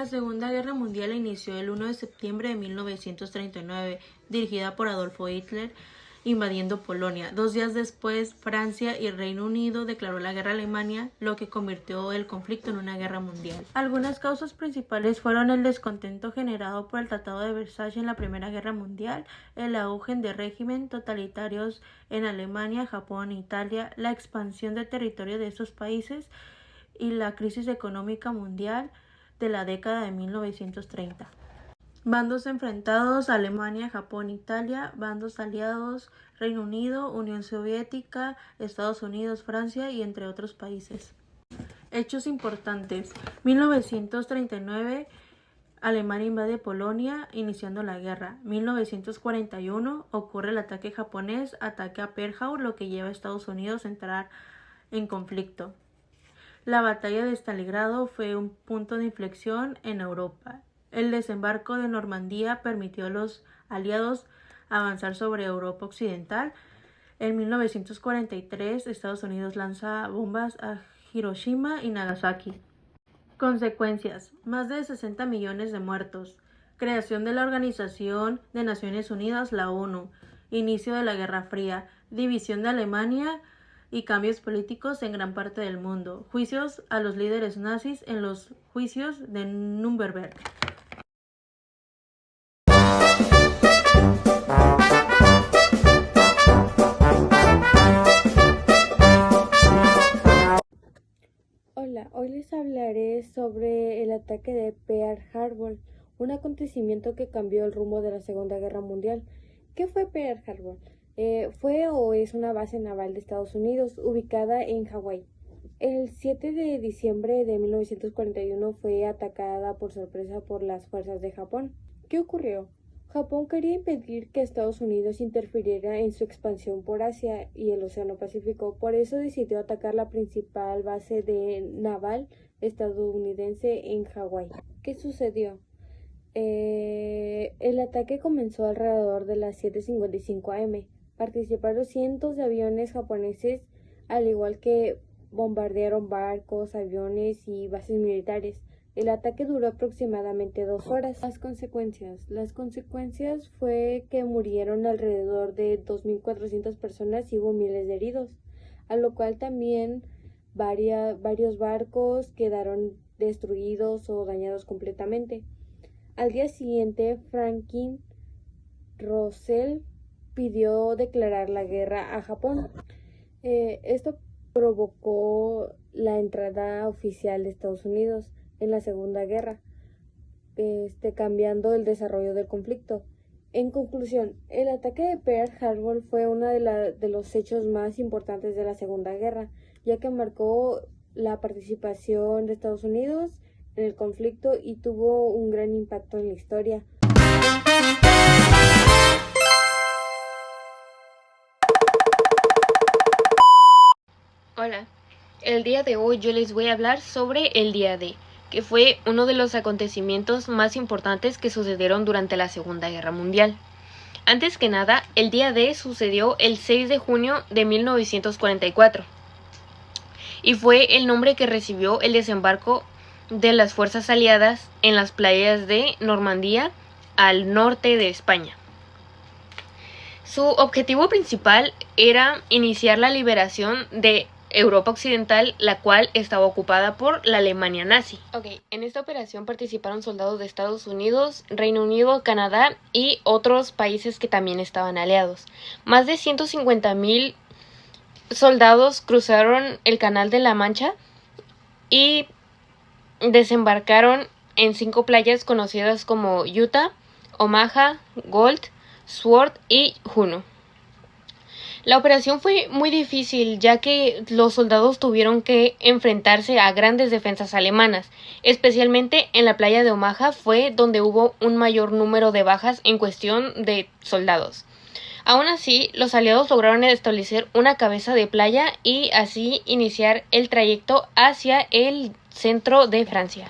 La Segunda Guerra Mundial inició el 1 de septiembre de 1939, dirigida por Adolfo Hitler, invadiendo Polonia. 2 días después, Francia y Reino Unido declaró la guerra a Alemania, lo que convirtió el conflicto en una guerra mundial. Algunas causas principales fueron el descontento generado por el Tratado de Versalles en la Primera Guerra Mundial, el auge de regímenes totalitarios en Alemania, Japón e Italia, la expansión de territorio de esos países y la crisis económica mundial de la década de 1930. Bandos enfrentados: Alemania, Japón, Italia. Bandos aliados: Reino Unido, Unión Soviética, Estados Unidos, Francia y entre otros países. Hechos importantes: 1939, Alemania invade Polonia, iniciando la guerra. 1941, ocurre el ataque japonés, ataque a Pearl Harbor, lo que lleva a Estados Unidos a entrar en conflicto. La batalla de Stalingrado fue un punto de inflexión en Europa. El desembarco de Normandía permitió a los aliados avanzar sobre Europa Occidental. En 1943, Estados Unidos lanza bombas a Hiroshima y Nagasaki. Consecuencias: más de 60 millones de muertos. Creación de la Organización de Naciones Unidas, la ONU. Inicio de la Guerra Fría. División de Alemania y cambios políticos en gran parte del mundo. Juicios a los líderes nazis en los juicios de Nuremberg. Hola, hoy les hablaré sobre el ataque de Pearl Harbor, un acontecimiento que cambió el rumbo de la Segunda Guerra Mundial. ¿Qué fue Pearl Harbor? Fue o es una base naval de Estados Unidos ubicada en Hawái. El 7 de diciembre de 1941 fue atacada por sorpresa por las fuerzas de Japón. ¿Qué ocurrió? Japón quería impedir que Estados Unidos interfiriera en su expansión por Asia y el Océano Pacífico. Por eso decidió atacar la principal base naval estadounidense en Hawái. ¿Qué sucedió? El ataque comenzó alrededor de las 7:55 am. Participaron cientos de aviones japoneses, al igual que bombardearon barcos, aviones y bases militares. El ataque duró aproximadamente 2 horas. Las consecuencias fue que murieron alrededor de 2.400 personas y hubo miles de heridos, a lo cual también varios barcos quedaron destruidos o dañados completamente. Al día siguiente, Franklin Roosevelt pidió declarar la guerra a Japón. Esto provocó la entrada oficial de Estados Unidos en la Segunda Guerra, cambiando el desarrollo del conflicto. En conclusión, el ataque de Pearl Harbor fue uno de los hechos más importantes de la Segunda Guerra, ya que marcó la participación de Estados Unidos en el conflicto y tuvo un gran impacto en la historia. Hola, el día de hoy yo les voy a hablar sobre el Día D, que fue uno de los acontecimientos más importantes que sucedieron durante la Segunda Guerra Mundial. Antes que nada, el Día D sucedió el 6 de junio de 1944 y fue el nombre que recibió el desembarco de las fuerzas aliadas en las playas de Normandía, al norte de España. Su objetivo principal era iniciar la liberación de Europa Occidental, la cual estaba ocupada por la Alemania nazi. En esta operación participaron soldados de Estados Unidos, Reino Unido, Canadá y otros países que también estaban aliados. Más de 150,000 soldados cruzaron el Canal de la Mancha y desembarcaron en 5 playas conocidas como Utah, Omaha, Gold, Sword y Juno. La operación fue muy difícil, ya que los soldados tuvieron que enfrentarse a grandes defensas alemanas. Especialmente en la playa de Omaha fue donde hubo un mayor número de bajas en cuestión de soldados. Aún así, los aliados lograron establecer una cabeza de playa y así iniciar el trayecto hacia el centro de Francia.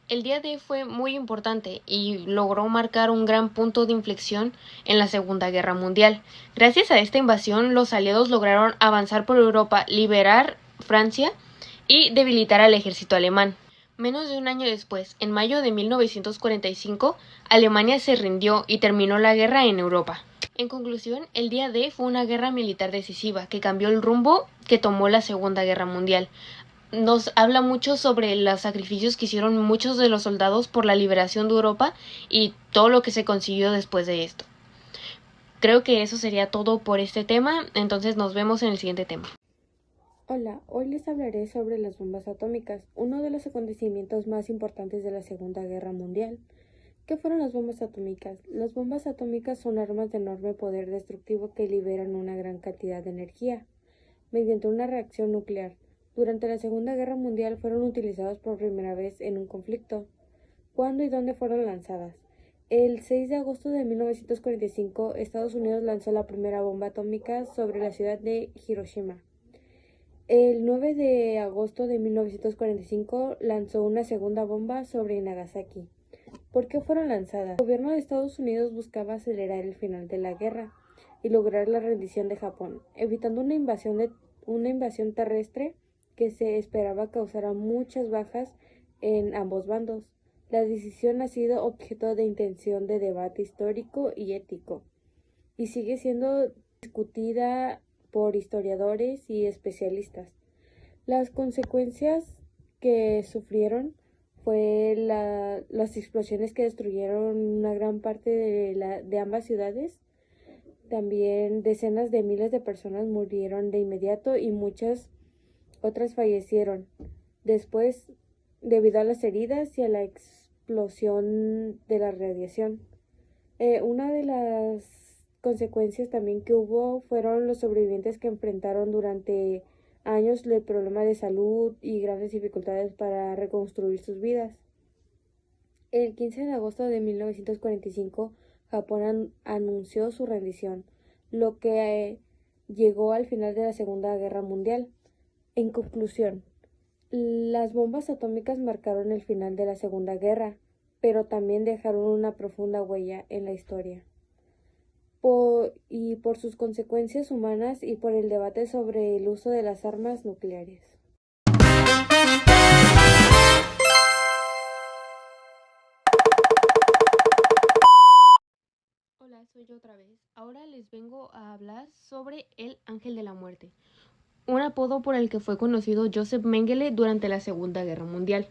El día D fue muy importante y logró marcar un gran punto de inflexión en la Segunda Guerra Mundial. Gracias a esta invasión, los aliados lograron avanzar por Europa, liberar Francia y debilitar al ejército alemán. Menos de un año después, en mayo de 1945, Alemania se rindió y terminó la guerra en Europa. En conclusión, el día D fue una guerra militar decisiva que cambió el rumbo que tomó la Segunda Guerra Mundial. Nos habla mucho sobre los sacrificios que hicieron muchos de los soldados por la liberación de Europa y todo lo que se consiguió después de esto. Creo que eso sería todo por este tema, entonces nos vemos en el siguiente tema. Hola, hoy les hablaré sobre las bombas atómicas, uno de los acontecimientos más importantes de la Segunda Guerra Mundial. ¿Qué fueron las bombas atómicas? Las bombas atómicas son armas de enorme poder destructivo que liberan una gran cantidad de energía mediante una reacción nuclear. Durante la Segunda Guerra Mundial fueron utilizadas por primera vez en un conflicto. ¿Cuándo y dónde fueron lanzadas? El 6 de agosto de 1945, Estados Unidos lanzó la primera bomba atómica sobre la ciudad de Hiroshima. El 9 de agosto de 1945 lanzó una segunda bomba sobre Nagasaki. ¿Por qué fueron lanzadas? El gobierno de Estados Unidos buscaba acelerar el final de la guerra y lograr la rendición de Japón, evitando una invasión terrestre que se esperaba causara muchas bajas en ambos bandos. La decisión ha sido objeto de intención de debate histórico y ético, y sigue siendo discutida por historiadores y especialistas. Las consecuencias que sufrieron fue las explosiones que destruyeron una gran parte de ambas ciudades. También decenas de miles de personas murieron de inmediato y muchas otras fallecieron después debido a las heridas y a la explosión de la radiación. Una de las consecuencias también que hubo fueron los sobrevivientes que enfrentaron durante años el problema de salud y grandes dificultades para reconstruir sus vidas. El 15 de agosto de 1945, Japón anunció su rendición, lo que llegó al final de la Segunda Guerra Mundial. En conclusión, las bombas atómicas marcaron el final de la Segunda Guerra, pero también dejaron una profunda huella en la historia. Por sus consecuencias humanas y por el debate sobre el uso de las armas nucleares. Hola, soy yo otra vez. Ahora les vengo a hablar sobre el Ángel de la Muerte, un apodo por el que fue conocido Joseph Mengele durante la Segunda Guerra Mundial.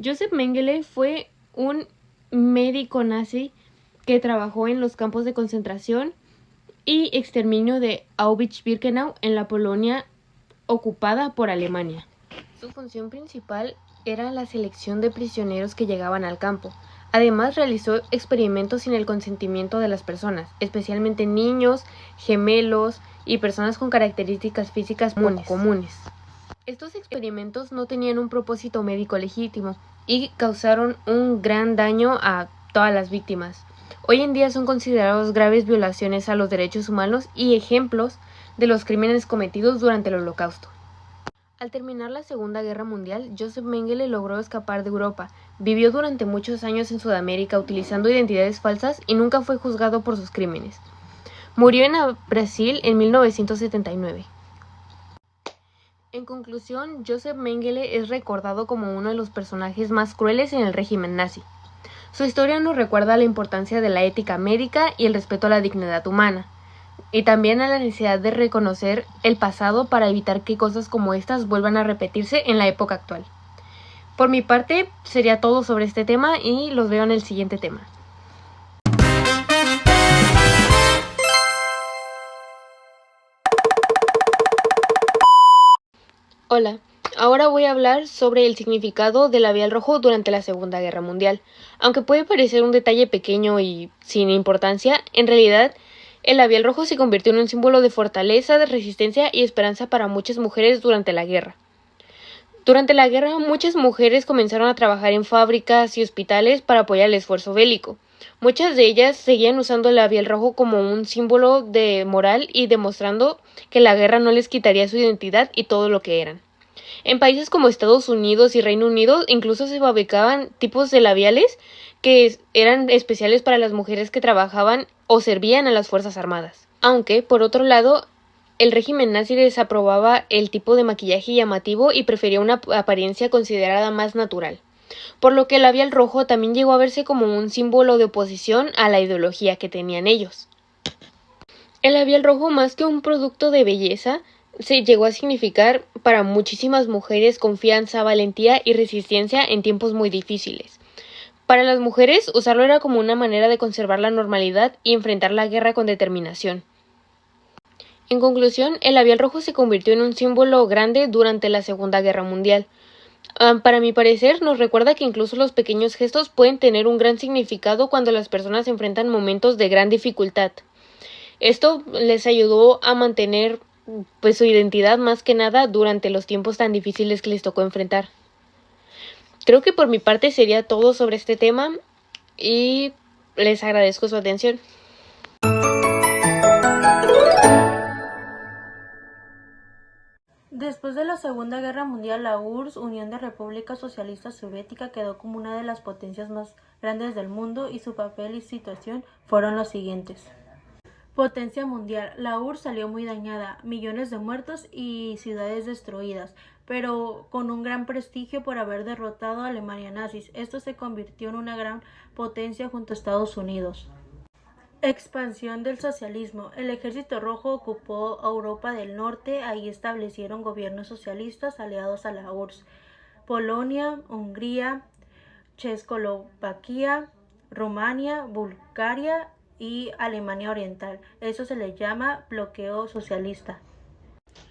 Joseph Mengele fue un médico nazi que trabajó en los campos de concentración y exterminio de Auschwitz-Birkenau en la Polonia ocupada por Alemania. Su función principal era la selección de prisioneros que llegaban al campo. Además, realizó experimentos sin el consentimiento de las personas, especialmente niños, gemelos y personas con características físicas poco comunes. Estos experimentos no tenían un propósito médico legítimo y causaron un gran daño a todas las víctimas. Hoy en día son considerados graves violaciones a los derechos humanos y ejemplos de los crímenes cometidos durante el Holocausto. Al terminar la Segunda Guerra Mundial, Joseph Mengele logró escapar de Europa. Vivió durante muchos años en Sudamérica utilizando identidades falsas y nunca fue juzgado por sus crímenes. Murió en Brasil en 1979. En conclusión, Joseph Mengele es recordado como uno de los personajes más crueles en el régimen nazi. Su historia nos recuerda la importancia de la ética médica y el respeto a la dignidad humana, y también a la necesidad de reconocer el pasado para evitar que cosas como estas vuelvan a repetirse en la época actual. Por mi parte, sería todo sobre este tema y los veo en el siguiente tema. Hola, ahora voy a hablar sobre el significado del labial rojo durante la Segunda Guerra Mundial. Aunque puede parecer un detalle pequeño y sin importancia, en realidad el labial rojo se convirtió en un símbolo de fortaleza, de resistencia y esperanza para muchas mujeres durante la guerra. Durante la guerra, muchas mujeres comenzaron a trabajar en fábricas y hospitales para apoyar el esfuerzo bélico. Muchas de ellas seguían usando el labial rojo como un símbolo de moral y demostrando que la guerra no les quitaría su identidad y todo lo que eran. En países como Estados Unidos y Reino Unido incluso se fabricaban tipos de labiales que eran especiales para las mujeres que trabajaban o servían a las Fuerzas Armadas. Aunque, por otro lado, el régimen nazi desaprobaba el tipo de maquillaje llamativo y prefería una apariencia considerada más natural, por lo que el labial rojo también llegó a verse como un símbolo de oposición a la ideología que tenían ellos. El labial rojo, más que un producto de belleza, se llegó a significar para muchísimas mujeres confianza, valentía y resistencia en tiempos muy difíciles. Para las mujeres, usarlo era como una manera de conservar la normalidad y enfrentar la guerra con determinación. En conclusión, el labial rojo se convirtió en un símbolo grande durante la Segunda Guerra Mundial. Para mi parecer, nos recuerda que incluso los pequeños gestos pueden tener un gran significado cuando las personas enfrentan momentos de gran dificultad. Esto les ayudó a mantener su identidad más que nada durante los tiempos tan difíciles que les tocó enfrentar. Creo que por mi parte sería todo sobre este tema y les agradezco su atención. Después de la Segunda Guerra Mundial, la URSS, Unión de Repúblicas Socialistas Soviética, quedó como una de las potencias más grandes del mundo y su papel y situación fueron los siguientes. Potencia mundial. La URSS salió muy dañada, millones de muertos y ciudades destruidas, pero con un gran prestigio por haber derrotado a Alemania nazis. Esto se convirtió en una gran potencia junto a Estados Unidos. Expansión del socialismo. El Ejército Rojo ocupó Europa del Norte, ahí establecieron gobiernos socialistas aliados a la URSS. Polonia, Hungría, Checoslovaquia, Rumania, Bulgaria y Alemania Oriental. Eso se le llama bloqueo socialista.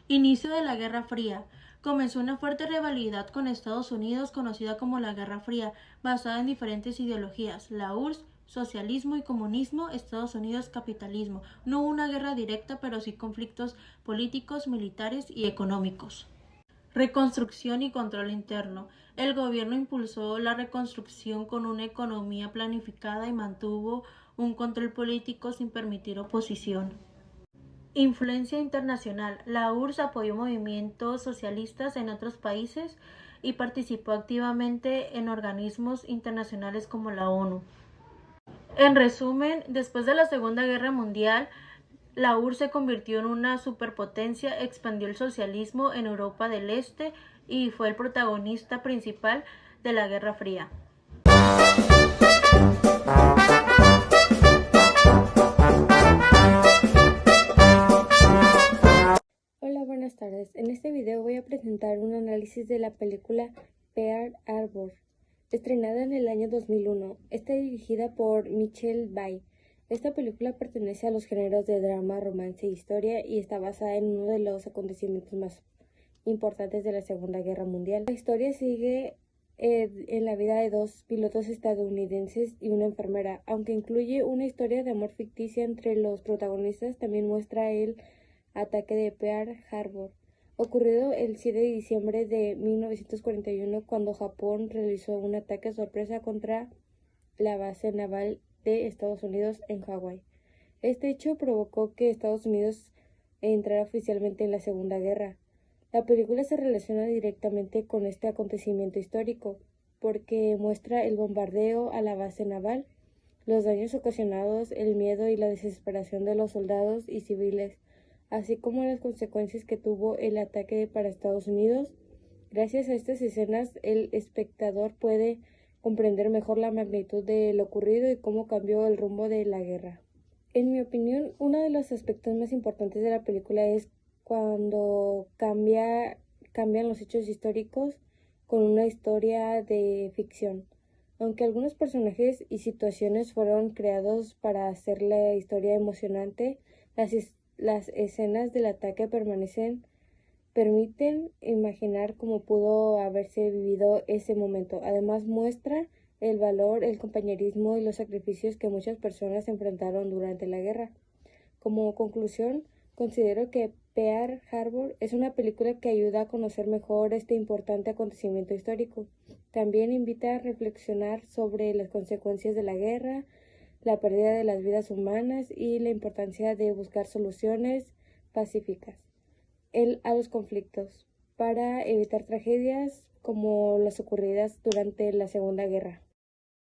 Inicio de la Guerra Fría. Comenzó una fuerte rivalidad con Estados Unidos conocida como la Guerra Fría, basada en diferentes ideologías, la URSS, socialismo y comunismo, Estados Unidos, capitalismo. No hubo una guerra directa, pero sí conflictos políticos, militares y económicos. Reconstrucción y control interno. El gobierno impulsó la reconstrucción con una economía planificada y mantuvo un control político sin permitir oposición. Influencia internacional. La URSS apoyó movimientos socialistas en otros países y participó activamente en organismos internacionales como la ONU. En resumen, después de la Segunda Guerra Mundial, la URSS se convirtió en una superpotencia, expandió el socialismo en Europa del Este y fue el protagonista principal de la Guerra Fría. Hola, buenas tardes. En este video voy a presentar un análisis de la película Pearl Harbor, estrenada en el año 2001. Está dirigida por Michael Bay. Esta película pertenece a los géneros de drama, romance e historia y está basada en uno de los acontecimientos más importantes de la Segunda Guerra Mundial. La historia sigue en la vida de dos pilotos estadounidenses y una enfermera. Aunque incluye una historia de amor ficticia entre los protagonistas, también muestra el ataque de Pearl Harbor, ocurrido el 7 de diciembre de 1941, cuando Japón realizó un ataque sorpresa contra la base naval de Estados Unidos en Hawái. Este hecho provocó que Estados Unidos entrara oficialmente en la Segunda Guerra. La película se relaciona directamente con este acontecimiento histórico, porque muestra el bombardeo a la base naval, los daños ocasionados, el miedo y la desesperación de los soldados y civiles, así como las consecuencias que tuvo el ataque para Estados Unidos. Gracias a estas escenas, el espectador puede comprender mejor la magnitud de lo ocurrido y cómo cambió el rumbo de la guerra. En mi opinión, uno de los aspectos más importantes de la película es cuando cambian los hechos históricos con una historia de ficción. Aunque algunos personajes y situaciones fueron creados para hacer la historia emocionante, las escenas del ataque permiten imaginar cómo pudo haberse vivido ese momento. Además, muestra el valor, el compañerismo y los sacrificios que muchas personas enfrentaron durante la guerra. Como conclusión, considero que Pearl Harbor es una película que ayuda a conocer mejor este importante acontecimiento histórico. También invita a reflexionar sobre las consecuencias de la guerra, la pérdida de las vidas humanas y la importancia de buscar soluciones pacíficas a los conflictos para evitar tragedias como las ocurridas durante la Segunda Guerra.